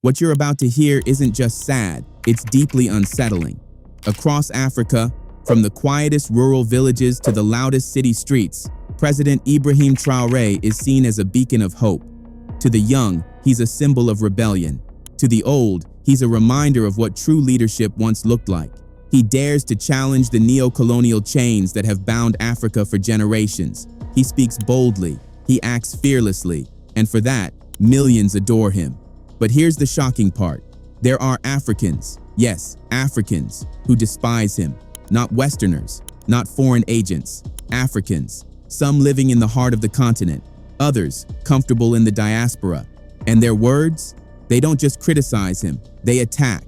What you're about to hear isn't just sad, it's deeply unsettling. Across Africa, from the quietest rural villages to the loudest city streets, President Ibrahim Traoré is seen as a beacon of hope. To the young, he's a symbol of rebellion. To the old, he's a reminder of what true leadership once looked like. He dares to challenge the neo-colonial chains that have bound Africa for generations. He speaks boldly, he acts fearlessly, and for that, millions adore him. But here's the shocking part. There are Africans, yes, Africans, who despise him. Not Westerners, not foreign agents, Africans, some living in the heart of the continent, others comfortable in the diaspora. And their words? They don't just criticize him, they attack.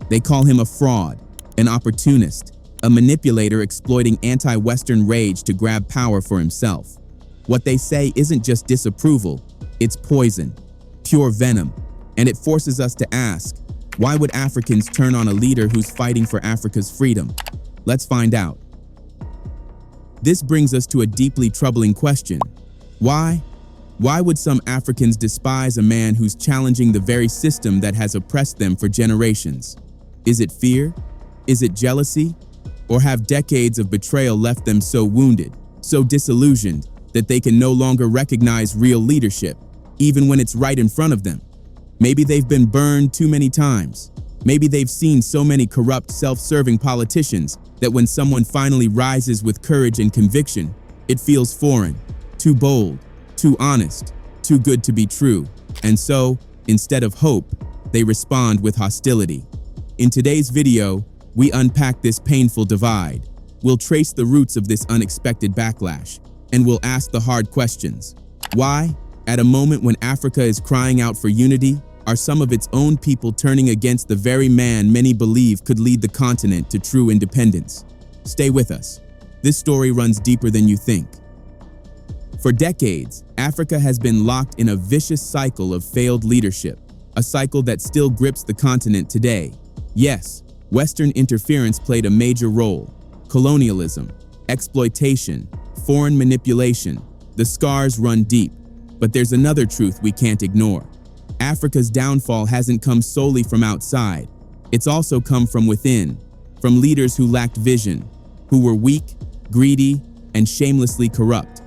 They call him a fraud, an opportunist, a manipulator exploiting anti-Western rage to grab power for himself. What they say isn't just disapproval, it's poison, pure venom. And it forces us to ask, why would Africans turn on a leader who's fighting for Africa's freedom? Let's find out. This brings us to a deeply troubling question. Why? Why would some Africans despise a man who's challenging the very system that has oppressed them for generations? Is it fear? Is it jealousy? Or have decades of betrayal left them so wounded, so disillusioned, that they can no longer recognize real leadership, even when it's right in front of them? Maybe they've been burned too many times. Maybe they've seen so many corrupt, self-serving politicians that when someone finally rises with courage and conviction, it feels foreign, too bold, too honest, too good to be true. And so, instead of hope, they respond with hostility. In today's video, we unpack this painful divide. We'll trace the roots of this unexpected backlash, and we'll ask the hard questions. Why, at a moment when Africa is crying out for unity, are some of its own people turning against the very man many believe could lead the continent to true independence? Stay with us. This story runs deeper than you think. For decades, Africa has been locked in a vicious cycle of failed leadership, a cycle that still grips the continent today. Yes, Western interference played a major role. Colonialism, exploitation, foreign manipulation. The scars run deep. But there's another truth we can't ignore. Africa's downfall hasn't come solely from outside. It's also come from within, from leaders who lacked vision, who were weak, greedy, and shamelessly corrupt.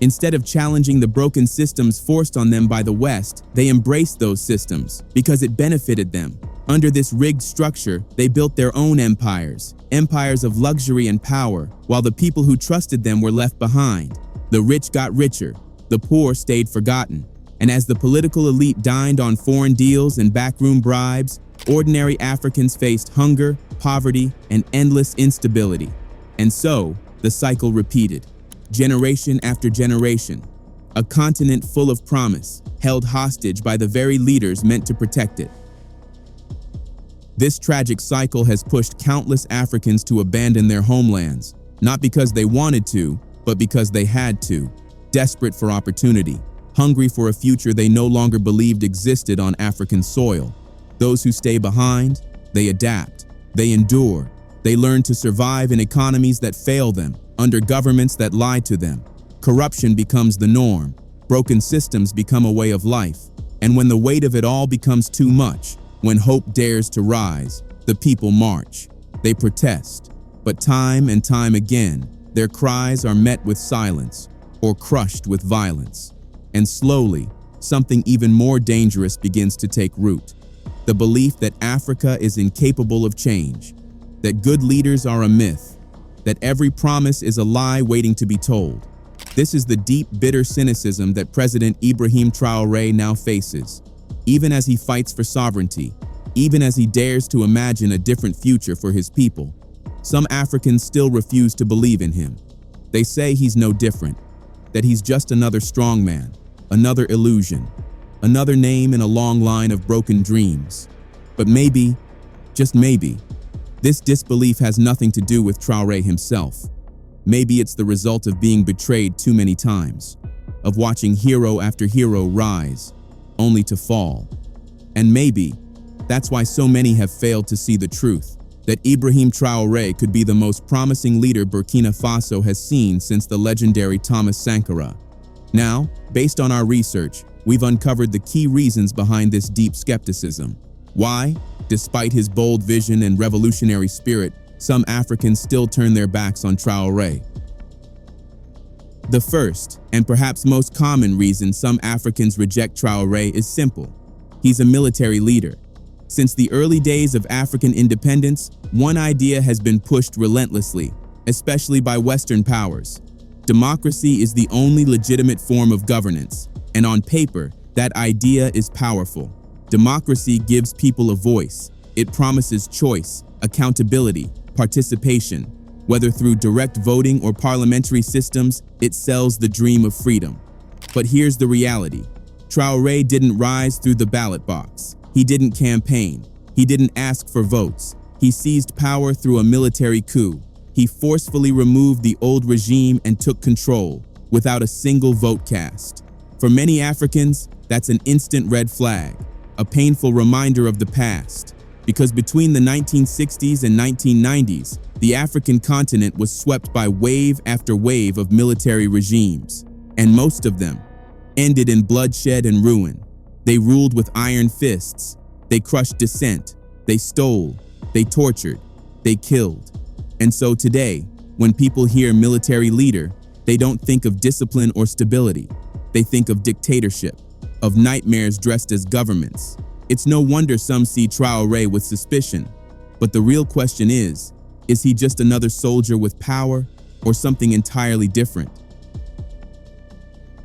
Instead of challenging the broken systems forced on them by the West, they embraced those systems because it benefited them. Under this rigged structure, they built their own empires, empires of luxury and power, while the people who trusted them were left behind. The rich got richer, the poor stayed forgotten. And as the political elite dined on foreign deals and backroom bribes, ordinary Africans faced hunger, poverty, and endless instability. And so, the cycle repeated, generation after generation. A continent full of promise, held hostage by the very leaders meant to protect it. This tragic cycle has pushed countless Africans to abandon their homelands, not because they wanted to, but because they had to, desperate for opportunity. Hungry for a future they no longer believed existed on African soil. Those who stay behind, they adapt, they endure, they learn to survive in economies that fail them, under governments that lie to them. Corruption becomes the norm, broken systems become a way of life, and when the weight of it all becomes too much, when hope dares to rise, the people march, they protest, but time and time again, their cries are met with silence or crushed with violence. And slowly, something even more dangerous begins to take root. The belief that Africa is incapable of change, that good leaders are a myth, that every promise is a lie waiting to be told. This is the deep, bitter cynicism that President Ibrahim Traoré now faces, even as he fights for sovereignty, even as he dares to imagine a different future for his people. Some Africans still refuse to believe in him. They say he's no different, that he's just another strongman, another illusion, another name in a long line of broken dreams. But maybe, just maybe, this disbelief has nothing to do with Traoré himself. Maybe it's the result of being betrayed too many times, of watching hero after hero rise, only to fall. And maybe that's why so many have failed to see the truth, that Ibrahim Traoré could be the most promising leader Burkina Faso has seen since the legendary Thomas Sankara. Now, based on our research, we've uncovered the key reasons behind this deep skepticism. Why? Despite his bold vision and revolutionary spirit, some Africans still turn their backs on Traoré. The first, and perhaps most common reason some Africans reject Traoré is simple. He's a military leader. Since the early days of African independence, one idea has been pushed relentlessly, especially by Western powers. Democracy is the only legitimate form of governance, and on paper, that idea is powerful. Democracy gives people a voice. It promises choice, accountability, participation. Whether through direct voting or parliamentary systems, it sells the dream of freedom. But here's the reality. Traoré didn't rise through the ballot box. He didn't campaign. He didn't ask for votes. He seized power through a military coup. He forcefully removed the old regime and took control, without a single vote cast. For many Africans, that's an instant red flag, a painful reminder of the past. Because between the 1960s and 1990s, the African continent was swept by wave after wave of military regimes, and most of them ended in bloodshed and ruin. They ruled with iron fists. They crushed dissent. They stole. They tortured. They killed. And so today, when people hear military leader, they don't think of discipline or stability. They think of dictatorship, of nightmares dressed as governments. It's no wonder some see Traoré with suspicion. But the real question is he just another soldier with power or something entirely different?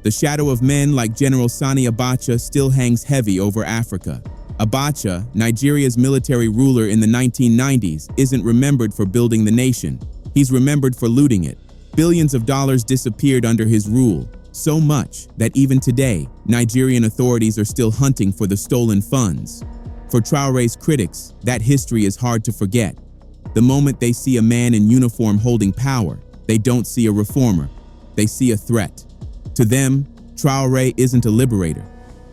The shadow of men like General Sani Abacha still hangs heavy over Africa. Abacha, Nigeria's military ruler in the 1990s, isn't remembered for building the nation. He's remembered for looting it. Billions of dollars disappeared under his rule, so much that even today, Nigerian authorities are still hunting for the stolen funds. For Traoré's critics, that history is hard to forget. The moment they see a man in uniform holding power, they don't see a reformer. They see a threat. To them, Traoré isn't a liberator.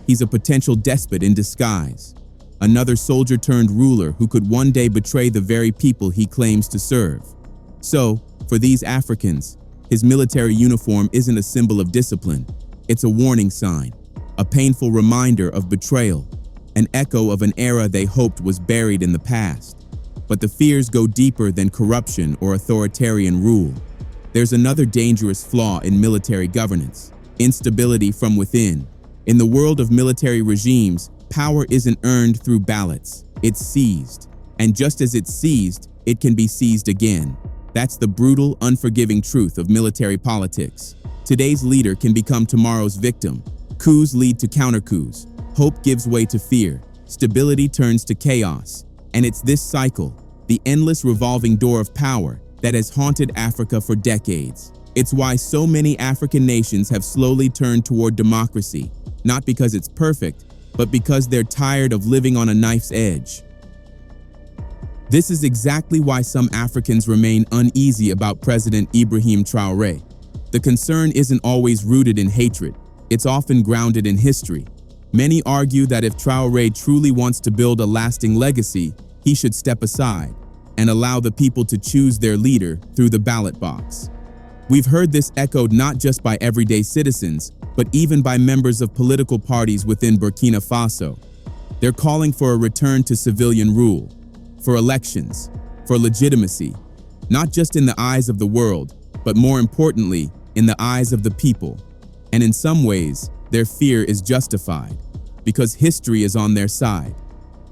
He's a potential despot in disguise. Another soldier turned ruler who could one day betray the very people he claims to serve. So, for these Africans, his military uniform isn't a symbol of discipline. It's a warning sign, a painful reminder of betrayal, an echo of an era they hoped was buried in the past. But the fears go deeper than corruption or authoritarian rule. There's another dangerous flaw in military governance: instability from within. In the world of military regimes, power isn't earned through ballots, it's seized. And just as it's seized, it can be seized again. That's the brutal, unforgiving truth of military politics. Today's leader can become tomorrow's victim. Coups lead to counter-coups. Hope gives way to fear. Stability turns to chaos. And it's this cycle, the endless revolving door of power, that has haunted Africa for decades. It's why so many African nations have slowly turned toward democracy, not because it's perfect, but because they're tired of living on a knife's edge. This is exactly why some Africans remain uneasy about President Ibrahim Traoré. The concern isn't always rooted in hatred. It's often grounded in history. Many argue that if Traoré truly wants to build a lasting legacy, he should step aside and allow the people to choose their leader through the ballot box. We've heard this echoed not just by everyday citizens, but even by members of political parties within Burkina Faso. They're calling for a return to civilian rule, for elections, for legitimacy, not just in the eyes of the world, but more importantly, in the eyes of the people. And in some ways, their fear is justified, because history is on their side.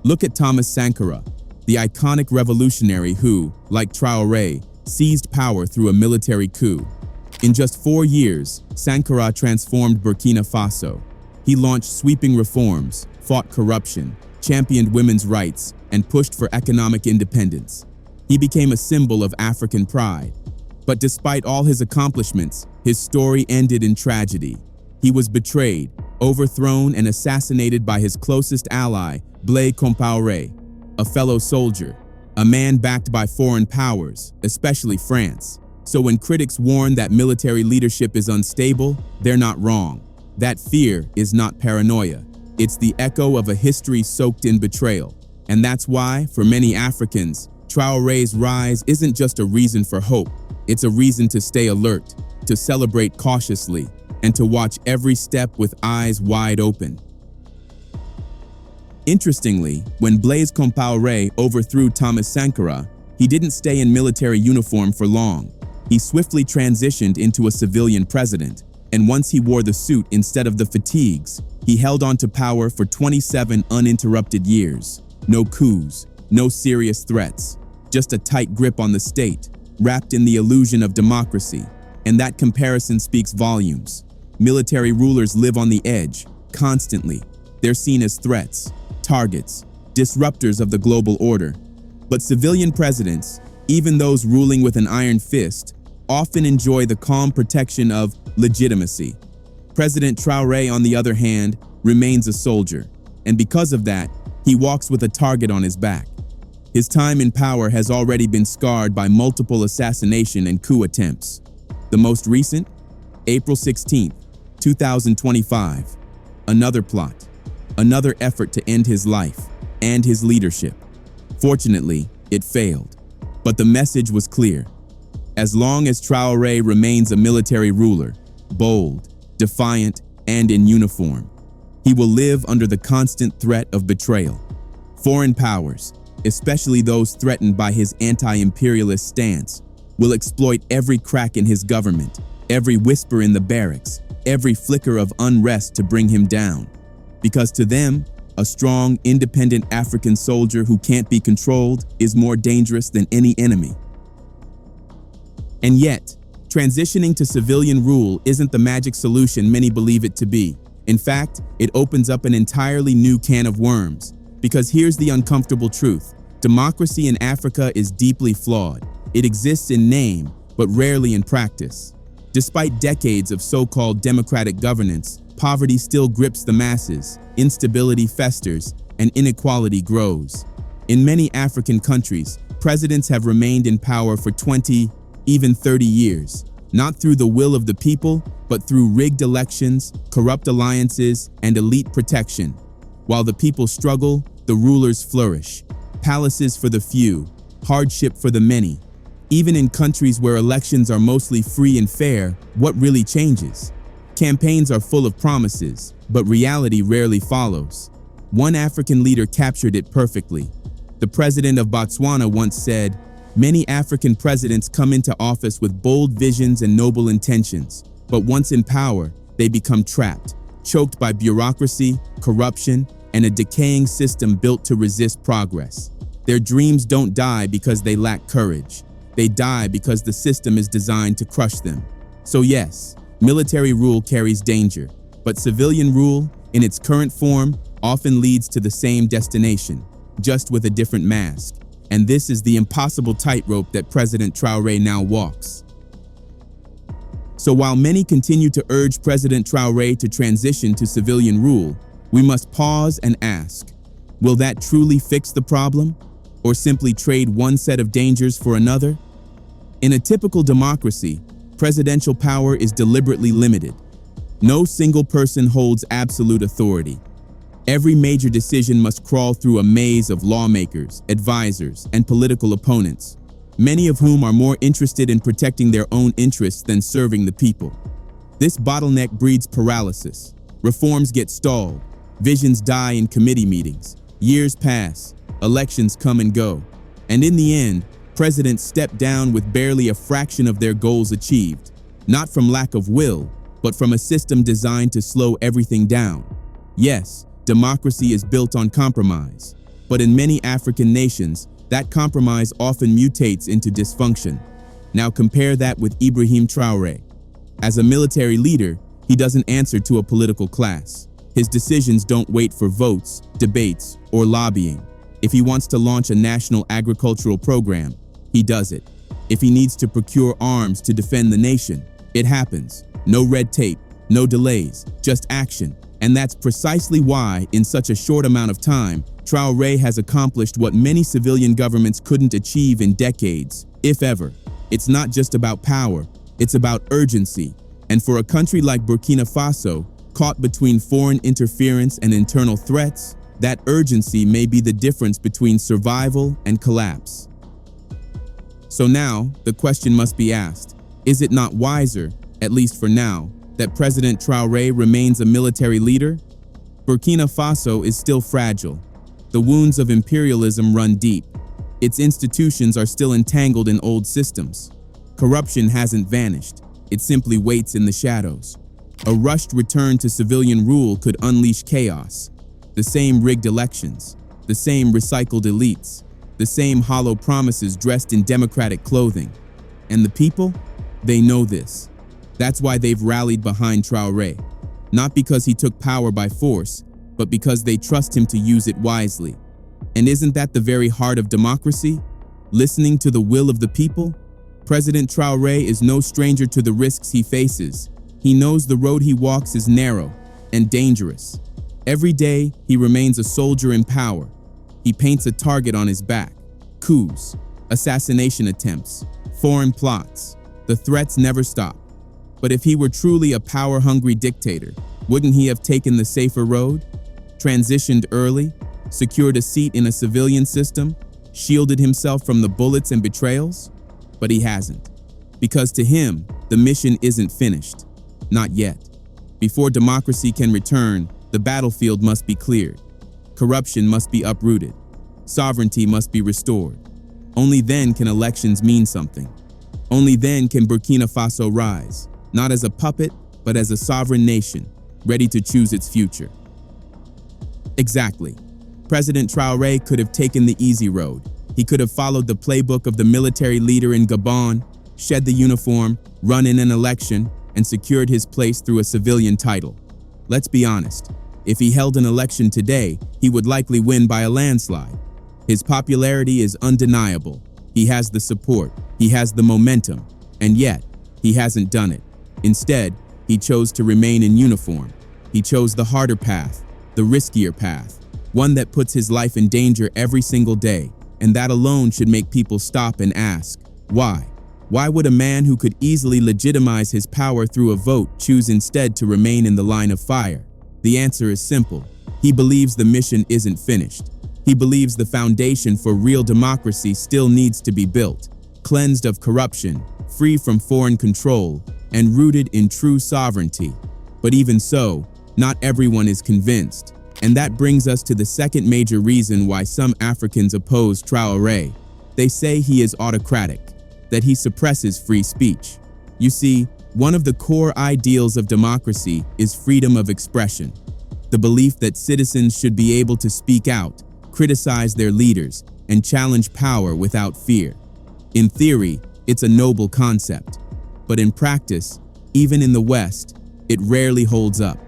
Look at Thomas Sankara, the iconic revolutionary who, like Traoré, seized power through a military coup. In just 4 years, Sankara transformed Burkina Faso. He launched sweeping reforms, fought corruption, championed women's rights, and pushed for economic independence. He became a symbol of African pride. But despite all his accomplishments, his story ended in tragedy. He was betrayed, overthrown, and assassinated by his closest ally, Blaise Compaoré, a fellow soldier, a man backed by foreign powers, especially France. So when critics warn that military leadership is unstable, they're not wrong. That fear is not paranoia. It's the echo of a history soaked in betrayal. And that's why, for many Africans, Traoré's rise isn't just a reason for hope. It's a reason to stay alert, to celebrate cautiously, and to watch every step with eyes wide open. Interestingly, when Blaise Compaoré overthrew Thomas Sankara, he didn't stay in military uniform for long. He swiftly transitioned into a civilian president, and once he wore the suit instead of the fatigues, he held on to power for 27 uninterrupted years. No coups, no serious threats, just a tight grip on the state, wrapped in the illusion of democracy. And that comparison speaks volumes. Military rulers live on the edge, constantly. They're seen as threats, targets, disruptors of the global order. But civilian presidents, even those ruling with an iron fist, often enjoy the calm protection of legitimacy. President Traoré, on the other hand, remains a soldier, and because of that, he walks with a target on his back. His time in power has already been scarred by multiple assassination and coup attempts. The most recent, April 16, 2025. Another plot, another effort to end his life and his leadership. Fortunately, it failed, but the message was clear. As long as Traoré remains a military ruler, bold, defiant, and in uniform, he will live under the constant threat of betrayal. Foreign powers, especially those threatened by his anti-imperialist stance, will exploit every crack in his government, every whisper in the barracks, every flicker of unrest to bring him down. Because to them, a strong, independent African soldier who can't be controlled is more dangerous than any enemy. And yet, transitioning to civilian rule isn't the magic solution many believe it to be. In fact, it opens up an entirely new can of worms. Because here's the uncomfortable truth. Democracy in Africa is deeply flawed. It exists in name, but rarely in practice. Despite decades of so-called democratic governance, poverty still grips the masses, instability festers, and inequality grows. In many African countries, presidents have remained in power for 20, even 30 years, not through the will of the people, but through rigged elections, corrupt alliances, and elite protection. While the people struggle, the rulers flourish. Palaces for the few, hardship for the many. Even in countries where elections are mostly free and fair, what really changes? Campaigns are full of promises, but reality rarely follows. One African leader captured it perfectly. The president of Botswana once said, "Many African presidents come into office with bold visions and noble intentions, but once in power, they become trapped, choked by bureaucracy, corruption, and a decaying system built to resist progress. Their dreams don't die because they lack courage. They die because the system is designed to crush them." So yes, military rule carries danger, but civilian rule, in its current form, often leads to the same destination, just with a different mask. And this is the impossible tightrope that President Traoré now walks. So while many continue to urge President Traoré to transition to civilian rule, we must pause and ask, will that truly fix the problem? Or simply trade one set of dangers for another? In a typical democracy, presidential power is deliberately limited. No single person holds absolute authority. Every major decision must crawl through a maze of lawmakers, advisors, and political opponents, many of whom are more interested in protecting their own interests than serving the people. This bottleneck breeds paralysis. Reforms get stalled. Visions die in committee meetings. Years pass. Elections come and go. And in the end, presidents step down with barely a fraction of their goals achieved, not from lack of will, but from a system designed to slow everything down. Yes, democracy is built on compromise, but in many African nations, that compromise often mutates into dysfunction. Now compare that with Ibrahim Traoré. As a military leader, he doesn't answer to a political class. His decisions don't wait for votes, debates, or lobbying. If he wants to launch a national agricultural program, he does it. If he needs to procure arms to defend the nation, it happens. No red tape, no delays, just action. And that's precisely why, in such a short amount of time, Traoré has accomplished what many civilian governments couldn't achieve in decades, if ever. It's not just about power, it's about urgency. And for a country like Burkina Faso, caught between foreign interference and internal threats, that urgency may be the difference between survival and collapse. So now, the question must be asked, is it not wiser, at least for now, that President Traoré remains a military leader? Burkina Faso is still fragile. The wounds of imperialism run deep. Its institutions are still entangled in old systems. Corruption hasn't vanished. It simply waits in the shadows. A rushed return to civilian rule could unleash chaos. The same rigged elections, the same recycled elites, the same hollow promises dressed in democratic clothing. And the people? They know this. That's why they've rallied behind Traoré. Not because he took power by force, but because they trust him to use it wisely. And isn't that the very heart of democracy? Listening to the will of the people? President Traoré is no stranger to the risks he faces. He knows the road he walks is narrow and dangerous. Every day, he remains a soldier in power. He paints a target on his back. Coups, assassination attempts, foreign plots. The threats never stop. But if he were truly a power-hungry dictator, wouldn't he have taken the safer road? Transitioned early, secured a seat in a civilian system, shielded himself from the bullets and betrayals? But he hasn't. Because to him, the mission isn't finished. Not yet. Before democracy can return, the battlefield must be cleared. Corruption must be uprooted. Sovereignty must be restored. Only then can elections mean something. Only then can Burkina Faso rise, not as a puppet, but as a sovereign nation, ready to choose its future. Exactly. President Traoré could have taken the easy road. He could have followed the playbook of the military leader in Gabon, shed the uniform, run in an election, and secured his place through a civilian title. Let's be honest. If he held an election today, he would likely win by a landslide. His popularity is undeniable. He has the support, he has the momentum, and yet, he hasn't done it. Instead, he chose to remain in uniform. He chose the harder path, the riskier path, one that puts his life in danger every single day, and that alone should make people stop and ask, why? Why would a man who could easily legitimize his power through a vote choose instead to remain in the line of fire? The answer is simple. He believes the mission isn't finished. He believes the foundation for real democracy still needs to be built, cleansed of corruption, free from foreign control, and rooted in true sovereignty. But even so, not everyone is convinced. And that brings us to the second major reason why some Africans oppose Traoré. They say he is autocratic, that he suppresses free speech. You see, one of the core ideals of democracy is freedom of expression, the belief that citizens should be able to speak out, criticize their leaders, and challenge power without fear. In theory, it's a noble concept, but in practice, even in the West, it rarely holds up.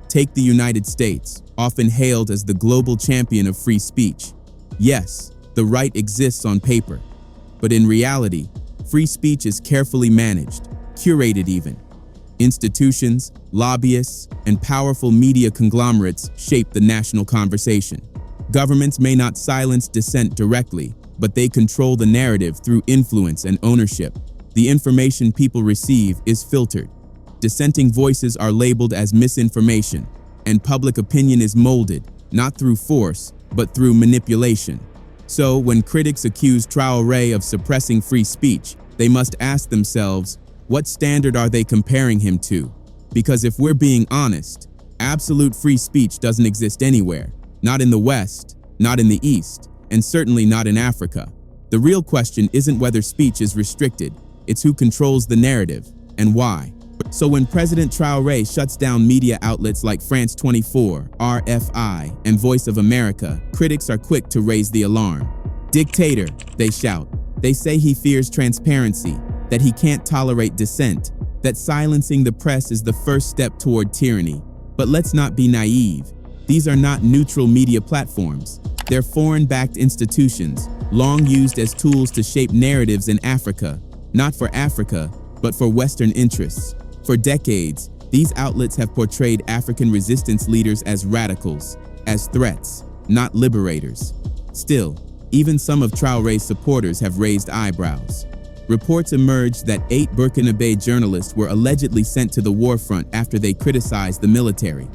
Take the United States, often hailed as the global champion of free speech. Yes, the right exists on paper, but in reality, free speech is carefully managed, curated even. Institutions, lobbyists, and powerful media conglomerates shape the national conversation. Governments may not silence dissent directly, but they control the narrative through influence and ownership. The information people receive is filtered. Dissenting voices are labeled as misinformation, and public opinion is molded, not through force, but through manipulation. So, when critics accuse Traoré of suppressing free speech, they must ask themselves, what standard are they comparing him to? Because if we're being honest, absolute free speech doesn't exist anywhere. Not in the West, not in the East, and certainly not in Africa. The real question isn't whether speech is restricted, it's who controls the narrative, and why. So when President Traoré shuts down media outlets like France 24, RFI, and Voice of America, critics are quick to raise the alarm. Dictator, they shout. They say he fears transparency, that he can't tolerate dissent, that silencing the press is the first step toward tyranny. But let's not be naive. These are not neutral media platforms. They're foreign-backed institutions, long used as tools to shape narratives in Africa, not for Africa, but for Western interests. For decades, these outlets have portrayed African resistance leaders as radicals, as threats, not liberators. Still, even some of Traoré's supporters have raised eyebrows. Reports emerged that 8 Burkinabe journalists were allegedly sent to the war front after they criticized the military.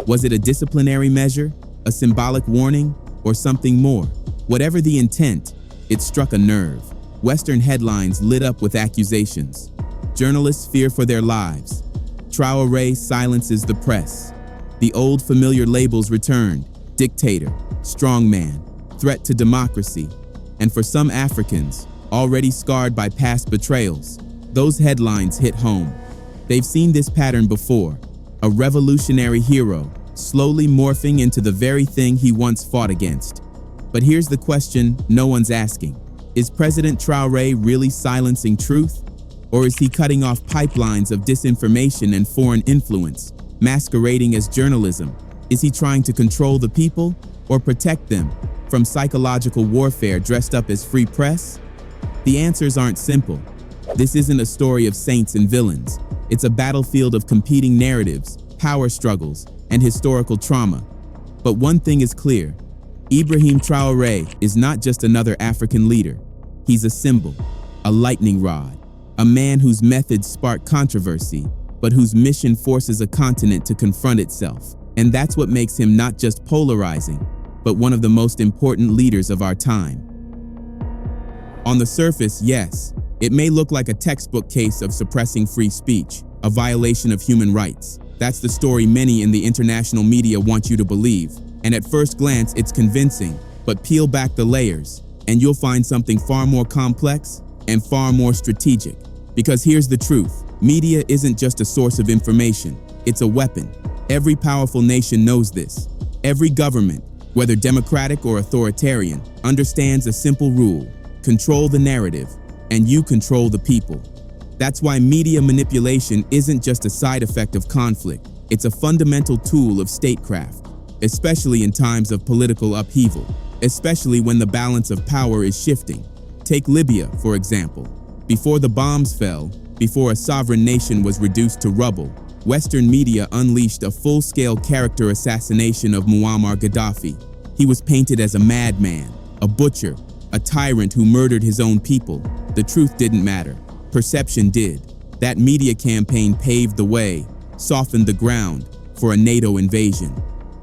Was it a disciplinary measure, a symbolic warning, or something more? Whatever the intent, it struck a nerve. Western headlines lit up with accusations. Journalists fear for their lives. Traoré silences the press. The old familiar labels returned: dictator, strongman, threat to democracy. And for some Africans, already scarred by past betrayals, those headlines hit home. They've seen this pattern before, a revolutionary hero slowly morphing into the very thing he once fought against. But here's the question no one's asking. Is President Traoré really silencing truth? Or is he cutting off pipelines of disinformation and foreign influence, masquerading as journalism? Is he trying to control the people or protect them from psychological warfare dressed up as free press? The answers aren't simple. This isn't a story of saints and villains. It's a battlefield of competing narratives, power struggles, and historical trauma. But one thing is clear. Ibrahim Traoré is not just another African leader. He's a symbol, a lightning rod, a man whose methods spark controversy, but whose mission forces a continent to confront itself. And that's what makes him not just polarizing, but one of the most important leaders of our time. On the surface, yes, it may look like a textbook case of suppressing free speech, a violation of human rights. That's the story many in the international media want you to believe. And at first glance, it's convincing, but peel back the layers, and you'll find something far more complex and far more strategic. Because here's the truth, media isn't just a source of information, it's a weapon. Every powerful nation knows this. Every government, whether democratic or authoritarian, understands a simple rule: control the narrative, and you control the people. That's why media manipulation isn't just a side effect of conflict, it's a fundamental tool of statecraft, especially in times of political upheaval, especially when the balance of power is shifting. Take Libya, for example. Before the bombs fell, before a sovereign nation was reduced to rubble, Western media unleashed a full-scale character assassination of Muammar Gaddafi. He was painted as a madman, a butcher, a tyrant who murdered his own people. The truth didn't matter. Perception did. That media campaign paved the way, softened the ground for a NATO invasion.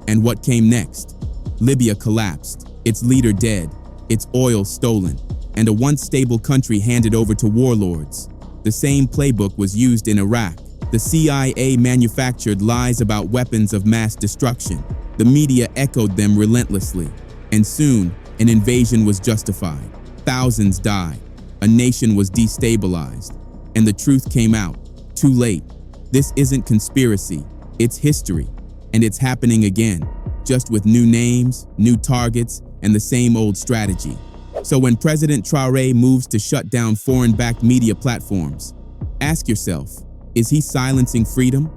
And what came next? Libya collapsed, its leader dead, its oil stolen, and a once stable country handed over to warlords. The same playbook was used in Iraq. The CIA manufactured lies about weapons of mass destruction. The media echoed them relentlessly. And soon, an invasion was justified. Thousands died. A nation was destabilized. And the truth came out, too late. This isn't conspiracy, it's history. And it's happening again, just with new names, new targets, and the same old strategy. So when President Traoré moves to shut down foreign-backed media platforms, ask yourself, is he silencing freedom,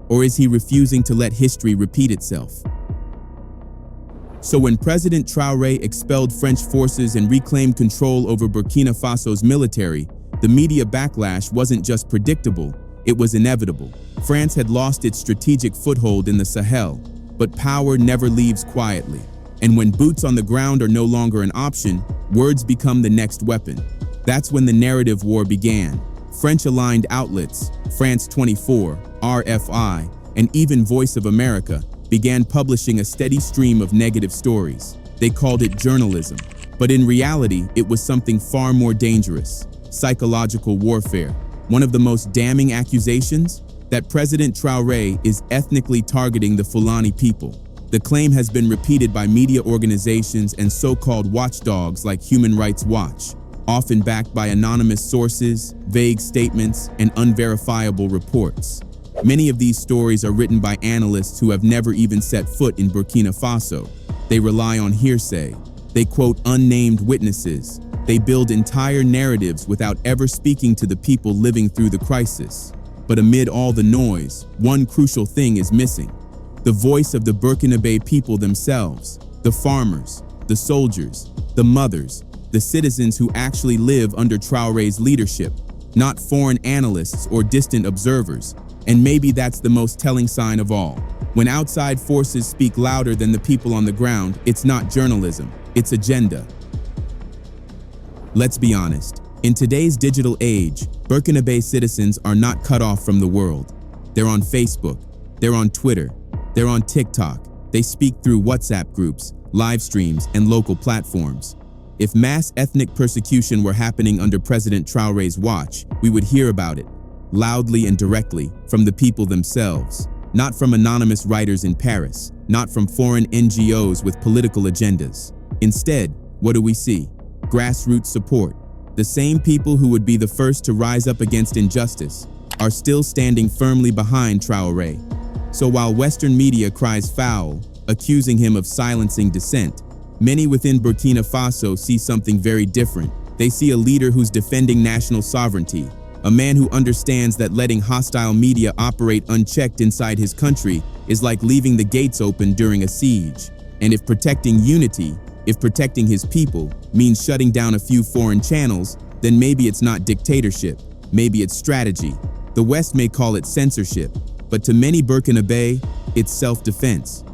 or is he refusing to let history repeat itself? So when President Traoré expelled French forces and reclaimed control over Burkina Faso's military, the media backlash wasn't just predictable, it was inevitable. France had lost its strategic foothold in the Sahel, but power never leaves quietly. And when boots on the ground are no longer an option, words become the next weapon. That's when the narrative war began. French-aligned outlets, France 24, RFI, and even Voice of America began publishing a steady stream of negative stories. They called it journalism. But in reality, it was something far more dangerous: psychological warfare. One of the most damning accusations? That President Traoré is ethnically targeting the Fulani people. The claim has been repeated by media organizations and so-called watchdogs like Human Rights Watch, often backed by anonymous sources, vague statements, and unverifiable reports. Many of these stories are written by analysts who have never even set foot in Burkina Faso. They rely on hearsay. They quote unnamed witnesses. They build entire narratives without ever speaking to the people living through the crisis. But amid all the noise, one crucial thing is missing: the voice of the Burkinabe people themselves, the farmers, the soldiers, the mothers, the citizens who actually live under Traoré's leadership, not foreign analysts or distant observers. And maybe that's the most telling sign of all. When outside forces speak louder than the people on the ground, it's not journalism, it's agenda. Let's be honest. In today's digital age, Burkinabe citizens are not cut off from the world. They're on Facebook, they're on Twitter, they're on TikTok. They speak through WhatsApp groups, live streams, and local platforms. If mass ethnic persecution were happening under President Traoré's watch, we would hear about it, loudly and directly, from the people themselves. not from anonymous writers in Paris, not from foreign NGOs with political agendas. Instead, what do we see? Grassroots support. The same people who would be the first to rise up against injustice are still standing firmly behind Traoré. So while Western media cries foul, accusing him of silencing dissent, many within Burkina Faso see something very different. They see a leader who's defending national sovereignty, a man who understands that letting hostile media operate unchecked inside his country is like leaving the gates open during a siege. And if protecting unity, if protecting his people means shutting down a few foreign channels, then maybe it's not dictatorship, maybe it's strategy. The West may call it censorship, but to many Burkinabe, it's self-defense.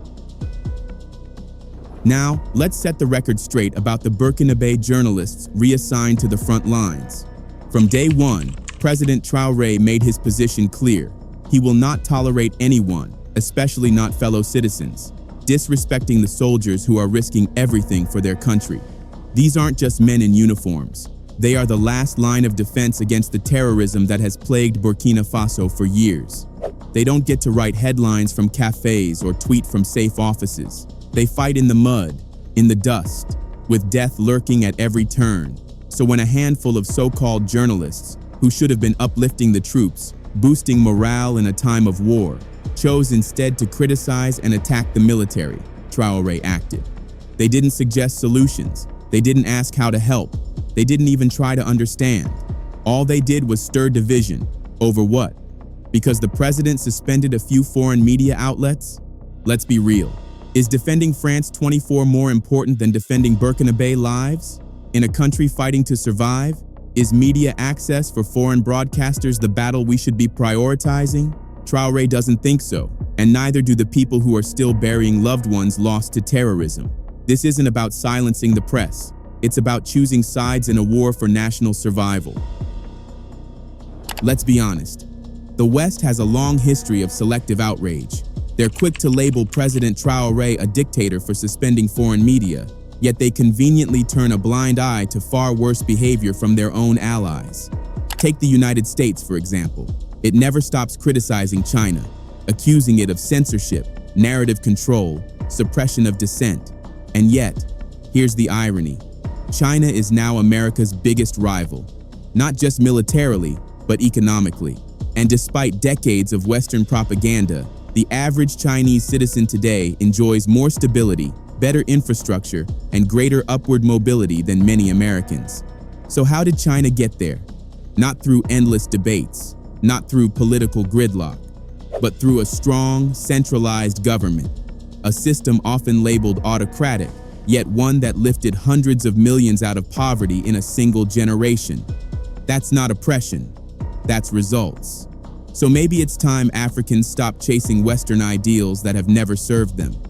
Now, let's set the record straight about the Burkinabe journalists reassigned to the front lines. From day one, President Traoré made his position clear. He will not tolerate anyone, especially not fellow citizens, disrespecting the soldiers who are risking everything for their country. These aren't just men in uniforms. They are the last line of defense against the terrorism that has plagued Burkina Faso for years. They don't get to write headlines from cafes or tweet from safe offices. They fight in the mud, in the dust, with death lurking at every turn. So when a handful of so-called journalists, who should have been uplifting the troops, boosting morale in a time of war, chose instead to criticize and attack the military, Traoré acted. They didn't suggest solutions. They didn't ask how to help. They didn't even try to understand. All they did was stir division. Over what? Because the president suspended a few foreign media outlets? Let's be real. Is defending France 24 more important than defending Burkinabe lives? In a country fighting to survive, is media access for foreign broadcasters the battle we should be prioritizing? Traoré doesn't think so, and neither do the people who are still burying loved ones lost to terrorism. This isn't about silencing the press. It's about choosing sides in a war for national survival. Let's be honest. The West has a long history of selective outrage. They're quick to label President Traoré a dictator for suspending foreign media, yet they conveniently turn a blind eye to far worse behavior from their own allies. Take the United States, for example. It never stops criticizing China, accusing it of censorship, narrative control, suppression of dissent. And yet, here's the irony. China is now America's biggest rival, not just militarily, but economically. And despite decades of Western propaganda, the average Chinese citizen today enjoys more stability, better infrastructure, and greater upward mobility than many Americans. So how did China get there? Not through endless debates, not through political gridlock, but through a strong, centralized government, a system often labeled autocratic, yet one that lifted hundreds of millions out of poverty in a single generation. That's not oppression, that's results. So maybe it's time Africans stop chasing Western ideals that have never served them.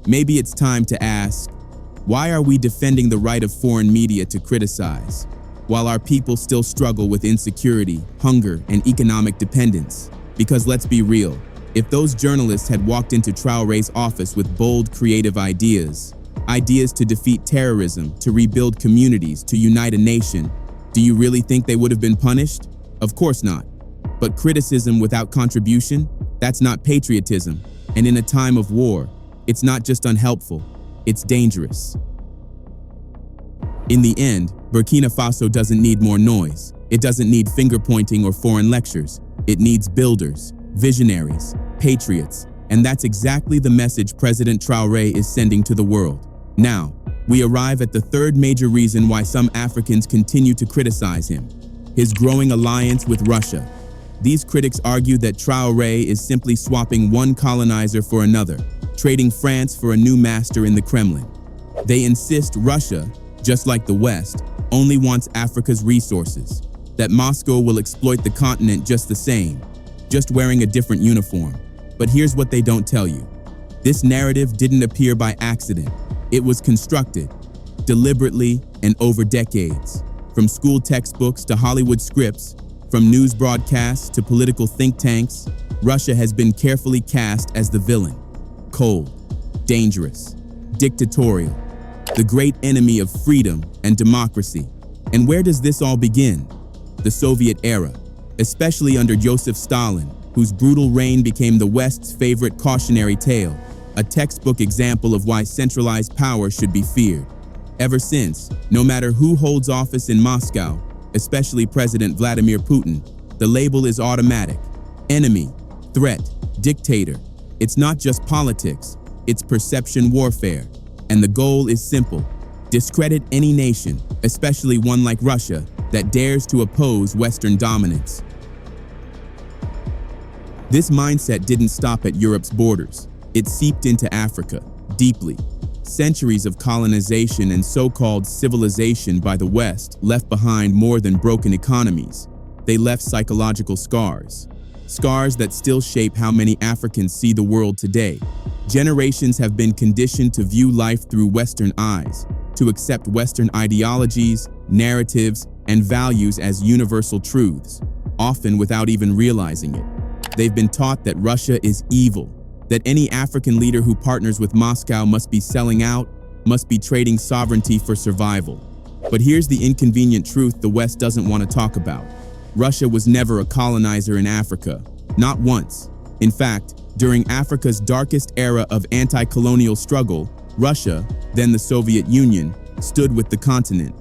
Maybe it's time to ask, why are we defending the right of foreign media to criticize, while our people still struggle with insecurity, hunger, and economic dependence? Because let's be real, if those journalists had walked into Traoré's office with bold, creative ideas to defeat terrorism, to rebuild communities, to unite a nation, do you really think they would have been punished? Of course not. But criticism without contribution, that's not patriotism. And in a time of war, it's not just unhelpful, it's dangerous. In the end, Burkina Faso doesn't need more noise. It doesn't need finger-pointing or foreign lectures. It needs builders, visionaries, patriots, and that's exactly the message President Traoré is sending to the world. Now, we arrive at the third major reason why some Africans continue to criticize him: his growing alliance with Russia. These critics argue that Traoré is simply swapping one colonizer for another, trading France for a new master in the Kremlin. They insist Russia, just like the West, only wants Africa's resources, that Moscow will exploit the continent just the same, just wearing a different uniform. But here's what they don't tell you. This narrative didn't appear by accident. It was constructed, deliberately and over decades. From school textbooks to Hollywood scripts, from news broadcasts to political think tanks, Russia has been carefully cast as the villain. Cold, dangerous, dictatorial, the great enemy of freedom and democracy. And where does this all begin? The Soviet era, especially under Joseph Stalin, whose brutal reign became the West's favorite cautionary tale, a textbook example of why centralized power should be feared. Ever since, no matter who holds office in Moscow, especially President Vladimir Putin, the label is automatic: enemy, threat, dictator. It's not just politics, it's perception warfare. And the goal is simple: discredit any nation, especially one like Russia, that dares to oppose Western dominance. This mindset didn't stop at Europe's borders. It seeped into Africa, deeply. Centuries of colonization and so-called civilization by the West left behind more than broken economies. They left psychological scars. Scars that still shape how many Africans see the world today. Generations have been conditioned to view life through Western eyes, to accept Western ideologies, narratives, and values as universal truths, often without even realizing it. They've been taught that Russia is evil, that any African leader who partners with Moscow must be selling out, must be trading sovereignty for survival. But here's the inconvenient truth the West doesn't want to talk about. Russia was never a colonizer in Africa, not once. In fact, during Africa's darkest era of anti-colonial struggle, Russia, then the Soviet Union, stood with the continent.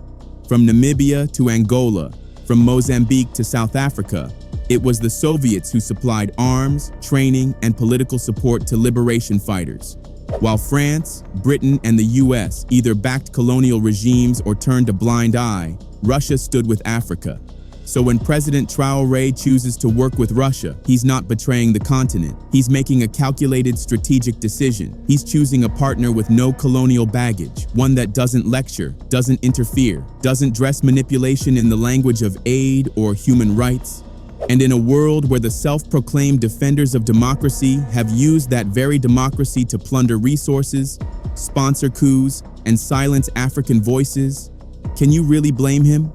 From Namibia to Angola, from Mozambique to South Africa, it was the Soviets who supplied arms, training, and political support to liberation fighters. While France, Britain, and the US either backed colonial regimes or turned a blind eye, Russia stood with Africa. So when President Traoré chooses to work with Russia, he's not betraying the continent. He's making a calculated strategic decision. He's choosing a partner with no colonial baggage, one that doesn't lecture, doesn't interfere, doesn't dress manipulation in the language of aid or human rights. And in a world where the self-proclaimed defenders of democracy have used that very democracy to plunder resources, sponsor coups, and silence African voices, can you really blame him?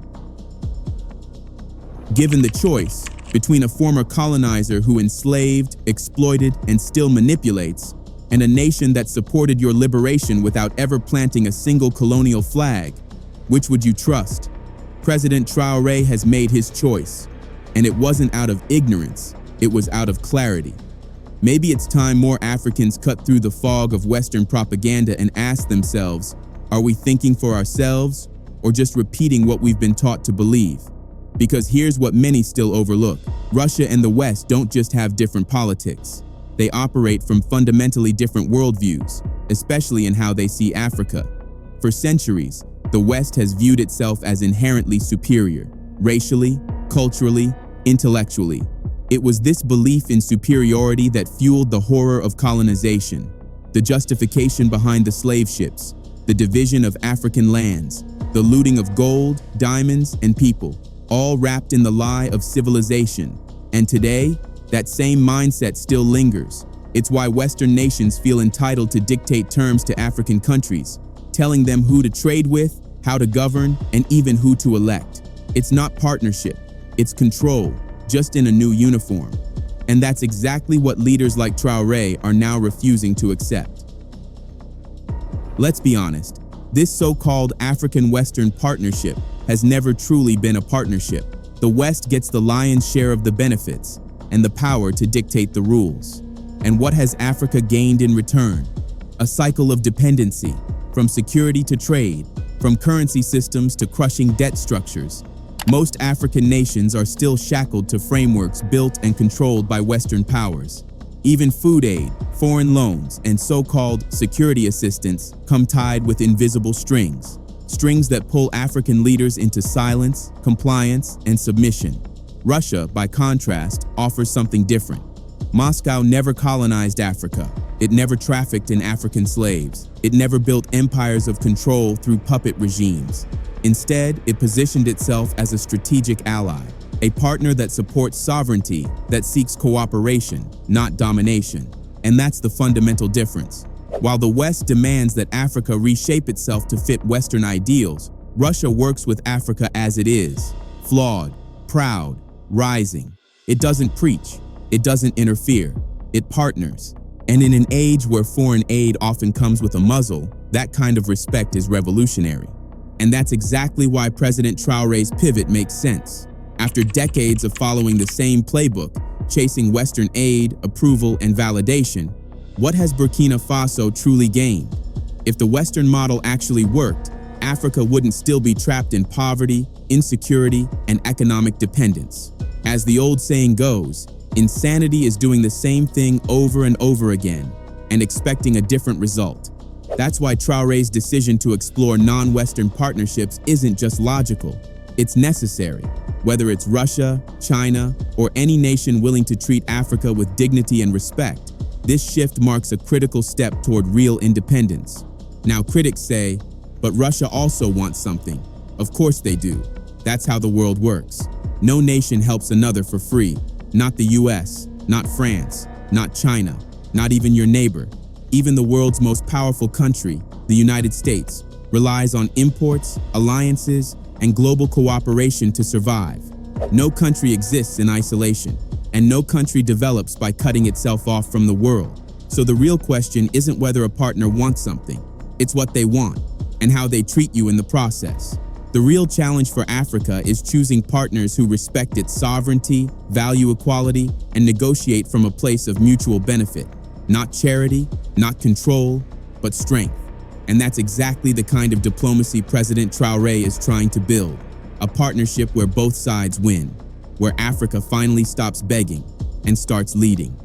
Given the choice between a former colonizer who enslaved, exploited, and still manipulates, and a nation that supported your liberation without ever planting a single colonial flag, which would you trust? President Traoré has made his choice. And it wasn't out of ignorance, it was out of clarity. Maybe it's time more Africans cut through the fog of Western propaganda and ask themselves, are we thinking for ourselves or just repeating what we've been taught to believe? Because here's what many still overlook. Russia and the West don't just have different politics. They operate from fundamentally different worldviews, especially in how they see Africa. For centuries, the West has viewed itself as inherently superior, racially, culturally, intellectually. It was this belief in superiority that fueled the horror of colonization, the justification behind the slave ships, the division of African lands, the looting of gold, diamonds, and people, all wrapped in the lie of civilization. And today, that same mindset still lingers. It's why Western nations feel entitled to dictate terms to African countries, telling them who to trade with, how to govern, and even who to elect. It's not partnership. It's control, just in a new uniform. And that's exactly what leaders like Traoré are now refusing to accept. Let's be honest, this so-called African-Western partnership has never truly been a partnership. The West gets the lion's share of the benefits and the power to dictate the rules. And what has Africa gained in return? A cycle of dependency, from security to trade, from currency systems to crushing debt structures. Most African nations are still shackled to frameworks built and controlled by Western powers. Even food aid, foreign loans, and so-called security assistance come tied with invisible strings. Strings that pull African leaders into silence, compliance, and submission. Russia, by contrast, offers something different. Moscow never colonized Africa. It never trafficked in African slaves. It never built empires of control through puppet regimes. Instead, it positioned itself as a strategic ally, a partner that supports sovereignty, that seeks cooperation, not domination. And that's the fundamental difference. While the West demands that Africa reshape itself to fit Western ideals, Russia works with Africa as it is, flawed, proud, rising. It doesn't preach. It doesn't interfere. It partners. And in an age where foreign aid often comes with a muzzle, that kind of respect is revolutionary. And that's exactly why President Traoré's pivot makes sense. After decades of following the same playbook, chasing Western aid, approval, and validation, what has Burkina Faso truly gained? If the Western model actually worked, Africa wouldn't still be trapped in poverty, insecurity, and economic dependence. As the old saying goes, insanity is doing the same thing over and over again and expecting a different result. That's why Traoré's decision to explore non-Western partnerships isn't just logical, it's necessary. Whether it's Russia, China, or any nation willing to treat Africa with dignity and respect, this shift marks a critical step toward real independence. Now, critics say, but Russia also wants something. Of course they do. That's how the world works. No nation helps another for free. Not the US, not France, not China, not even your neighbor. Even the world's most powerful country, the United States, relies on imports, alliances, and global cooperation to survive. No country exists in isolation, and no country develops by cutting itself off from the world. So the real question isn't whether a partner wants something, it's what they want, and how they treat you in the process. The real challenge for Africa is choosing partners who respect its sovereignty, value equality, and negotiate from a place of mutual benefit. Not charity, not control, but strength. And that's exactly the kind of diplomacy President Traoré is trying to build. A partnership where both sides win, where Africa finally stops begging and starts leading.